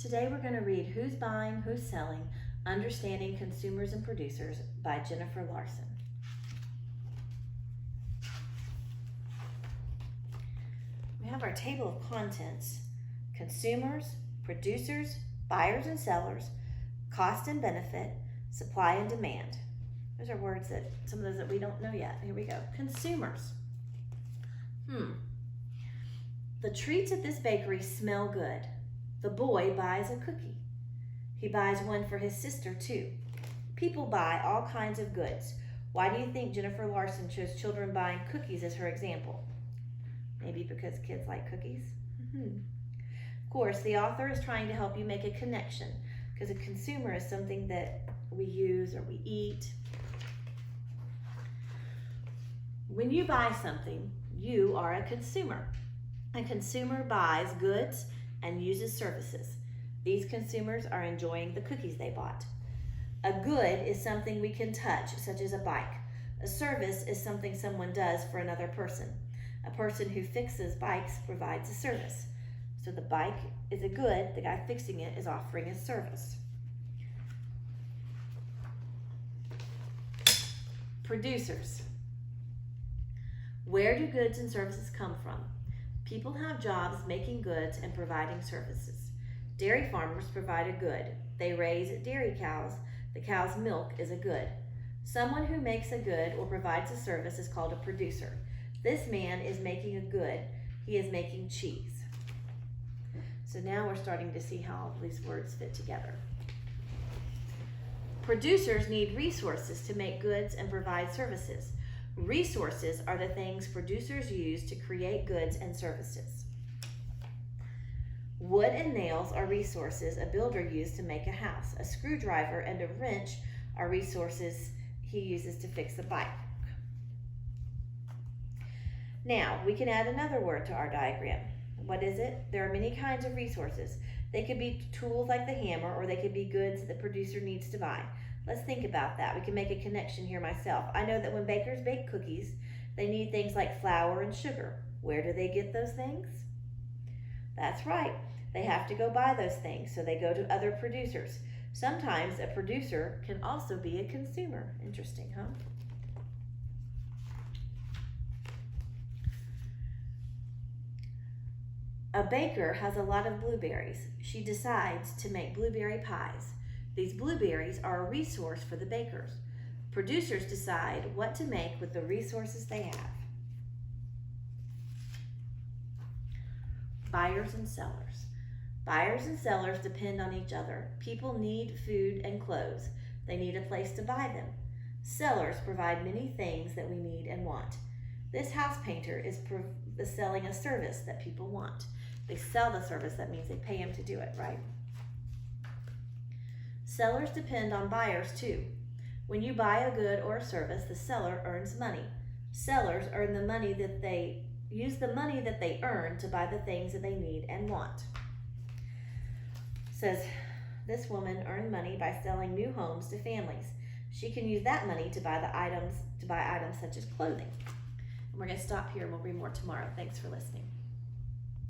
Today we're going to read Who's Buying, Who's Selling, Understanding Consumers and Producers by Jennifer Larson. We have our table of contents: consumers, producers, buyers and sellers, cost and benefit, supply and demand. Those are words that, some of those that we don't know yet. Here we go. Consumers. The treats at this bakery smell good. The boy buys a cookie. He buys one for his sister too. People buy all kinds of goods. Why do you think Jennifer Larson chose children buying cookies as her example? Maybe because kids like cookies? Of course, the author is trying to help you make a connection, because a consumer is something that we use or we eat. When you buy something, you are a consumer. A consumer buys goods and uses services. These consumers are enjoying the cookies they bought. A good is something we can touch, such as a bike. A service is something someone does for another person. A person who fixes bikes provides a service. So the bike is a good, the guy fixing it is offering a service. Producers. Where do goods and services come from? People have jobs making goods and providing services. Dairy farmers provide a good. They raise dairy cows. The cow's milk is a good. Someone who makes a good or provides a service is called a producer. This man is making a good. He is making cheese. So now we're starting to see how these words fit together. Producers need resources to make goods and provide services. Resources are the things producers use to create goods and services. Wood and nails are resources a builder used to make a house. A screwdriver and a wrench are resources he uses to fix a bike. Now, we can add another word to our diagram. What is it? There are many kinds of resources. They could be tools like the hammer, or they could be goods that the producer needs to buy. Let's think about that. We can make a connection here myself. I know that when bakers bake cookies, they need things like flour and sugar. Where do they get those things? That's right. They have to go buy those things, so they go to other producers. Sometimes a producer can also be a consumer. Interesting, huh? A baker has a lot of blueberries. She decides to make blueberry pies. These blueberries are a resource for the bakers. Producers decide what to make with the resources they have. Buyers and sellers. Buyers and sellers depend on each other. People need food and clothes. They need a place to buy them. Sellers provide many things that we need and want. This house painter is selling a service that people want. They sell the service, that means they pay him to do it, right? Sellers depend on buyers too. When you buy a good or a service, the seller earns money. Sellers earn the money that they use the money that they earn to buy the things that they need and want. It says this woman earned money by selling new homes to families. She can use that money to buy items such as clothing. And we're going to stop here and we'll read more tomorrow. Thanks for listening.